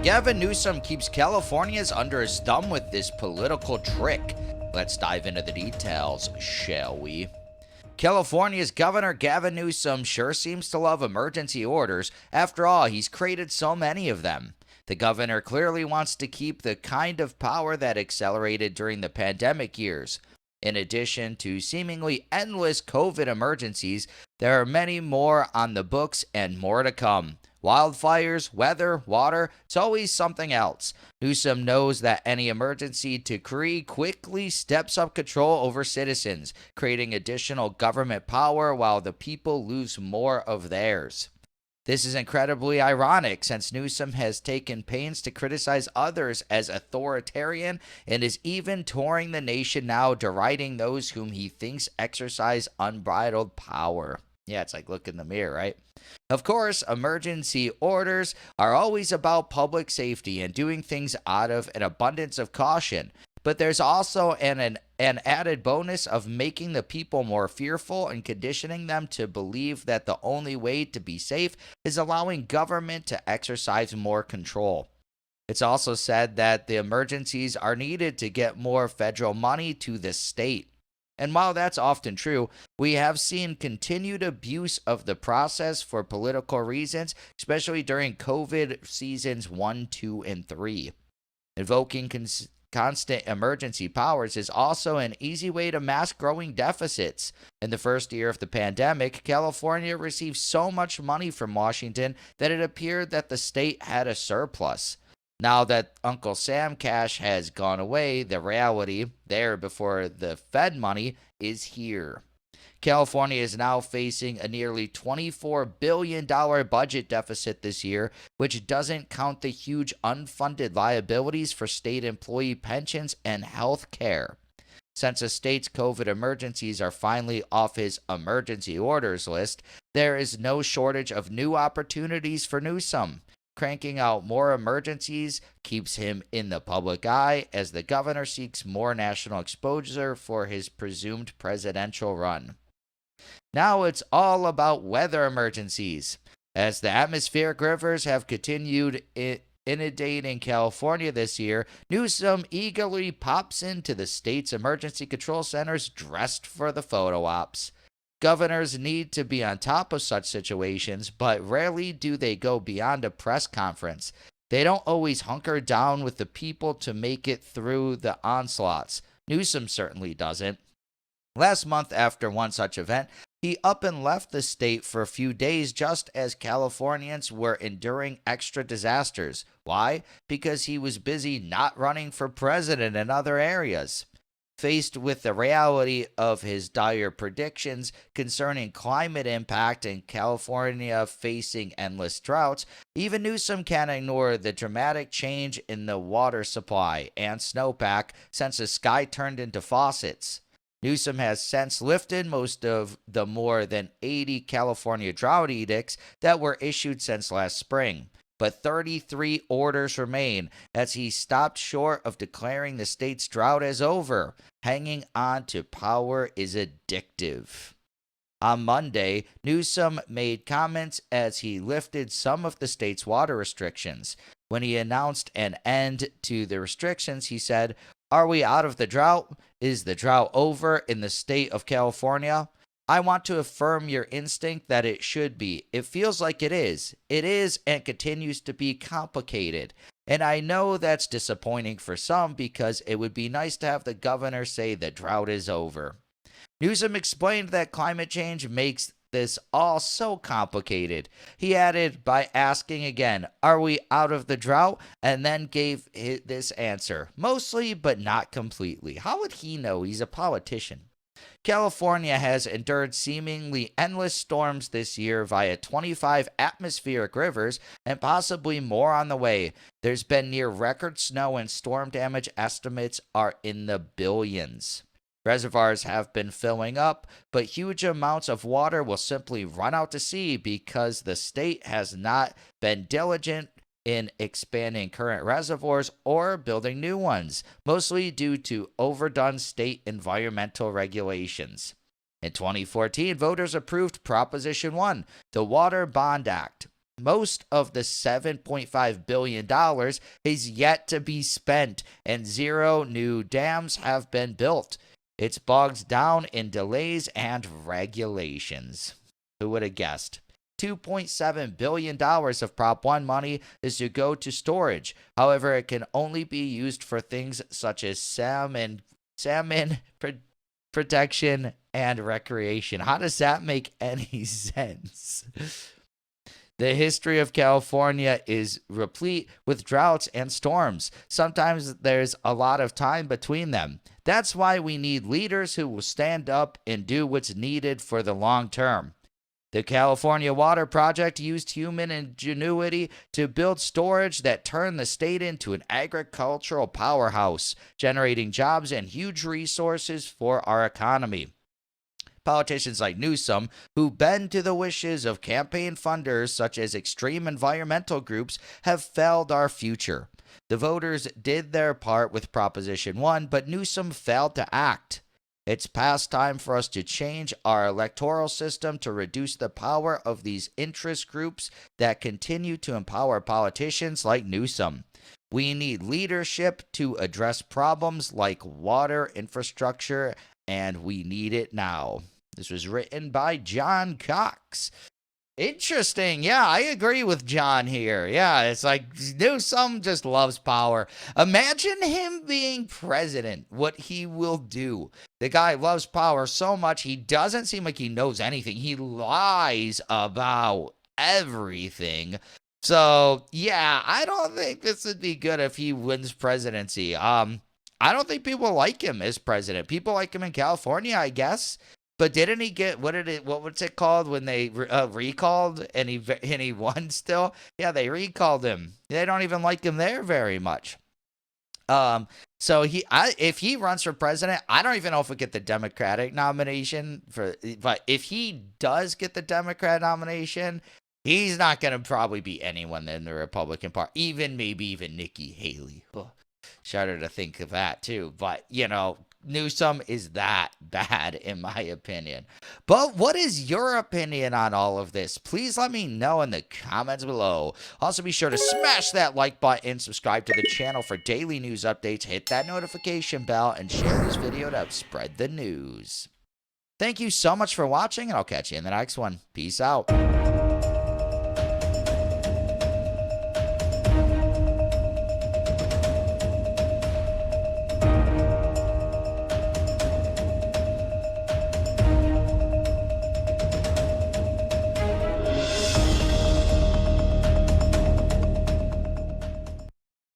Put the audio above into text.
Gavin Newsom keeps Californians under his thumb with this political trick. Let's dive into the details, shall we? California's Governor Gavin Newsom sure seems to love emergency orders. After all, he's created so many of them. The governor clearly wants to keep the kind of power that accelerated during the pandemic years. In addition to seemingly endless COVID emergencies, there are many more on the books and more to come. Wildfires, weather, water, it's always something else. Newsom knows that any emergency decree quickly steps up control over citizens, creating additional government power while the people lose more of theirs. This is incredibly ironic since Newsom has taken pains to criticize others as authoritarian and is even touring the nation now deriding those whom he thinks exercise unbridled power. Yeah, it's like look in the mirror, right? Of course, emergency orders are always about public safety and doing things out of an abundance of caution. But there's also an added bonus of making the people more fearful and conditioning them to believe that the only way to be safe is allowing government to exercise more control. It's also said that the emergencies are needed to get more federal money to the state. And while that's often true, we have seen continued abuse of the process for political reasons, especially during COVID seasons 1, 2, and 3. Invoking constant emergency powers is also an easy way to mask growing deficits. In the first year of the pandemic, California received so much money from Washington that it appeared that the state had a surplus. Now that Uncle Sam cash has gone away, the reality, there before the Fed money, is here. California is now facing a nearly $24 billion budget deficit this year, which doesn't count the huge unfunded liabilities for state employee pensions and health care. Since the state's COVID emergencies are finally off his emergency orders list, there is no shortage of new opportunities for Newsom. Cranking out more emergencies keeps him in the public eye as the governor seeks more national exposure for his presumed presidential run. Now it's all about weather emergencies. As the atmospheric rivers have continued inundating California this year, Newsom eagerly pops into the state's emergency control centers dressed for the photo ops. Governors need to be on top of such situations, but rarely do they go beyond a press conference. They don't always hunker down with the people to make it through the onslaughts. Newsom certainly doesn't. Last month, after one such event, he up and left the state for a few days just as Californians were enduring extra disasters. Why? Because he was busy not running for president in other areas. Faced with the reality of his dire predictions concerning climate impact and California facing endless droughts, even Newsom can't ignore the dramatic change in the water supply and snowpack since the sky turned into faucets. Newsom has since lifted most of the more than 80 California drought edicts that were issued since last spring. But 33 orders remain as he stopped short of declaring the state's drought as over. Hanging on to power is addictive. On Monday, Newsom made comments as he lifted some of the state's water restrictions. When he announced an end to the restrictions, he said, "Are we out of the drought? Is the drought over in the state of California? I want to affirm your instinct that it should be. It feels like it is. It is and continues to be complicated. And I know that's disappointing for some because it would be nice to have the governor say the drought is over." Newsom explained that climate change makes this all so complicated. He added by asking again, "Are we out of the drought?" and then gave this answer, mostly but not completely. How would he know? He's a politician. California has endured seemingly endless storms this year via 25 atmospheric rivers and possibly more on the way. There's been near record snow and storm damage estimates are in the billions. Reservoirs have been filling up, but huge amounts of water will simply run out to sea because the state has not been diligent in expanding current reservoirs or building new ones, mostly due to overdone state environmental regulations. In 2014, voters approved Proposition 1, the Water Bond Act. Most of the $7.5 billion is yet to be spent, and 0 new dams have been built. It's bogged down in delays and regulations. Who would have guessed? $2.7 billion of Prop 1 money is to go to storage. However, it can only be used for things such as salmon protection and recreation. How does that make any sense? The history of California is replete with droughts and storms. Sometimes there's a lot of time between them. That's why we need leaders who will stand up and do what's needed for the long term. The California Water Project used human ingenuity to build storage that turned the state into an agricultural powerhouse, generating jobs and huge resources for our economy. Politicians like Newsom, who bend to the wishes of campaign funders such as extreme environmental groups, have failed our future. The voters did their part with Proposition 1, but Newsom failed to act. It's past time for us to change our electoral system to reduce the power of these interest groups that continue to empower politicians like Newsom. We need leadership to address problems like water infrastructure, and we need it now. This was written by John Cox. Interesting. Yeah, I agree with John here. Yeah, it's like Newsom just loves power. Imagine him being president, what he will do. The guy loves power so much, he doesn't seem like he knows anything. He lies about everything. So, yeah, I don't think this would be good if he wins presidency. I don't think people like him as president. People like him in California, I guess. But didn't he get what was it called when they recalled and he won still? Yeah, they recalled him. They don't even like him there very much. So if he runs for president, I don't even know if he'll get the Democratic nomination but if he does get the Democrat nomination, he's not going to probably be anyone in the Republican Party, maybe even Nikki Haley. Shudder to think of that too, but Newsom is that bad in my opinion. But what is your opinion on all of this? Please let me know in the comments below. Also, be sure to smash that like button, subscribe to the channel for daily news updates, hit that notification bell, and share this video to help spread the news. Thank you so much for watching, and I'll catch you in the next one. Peace out.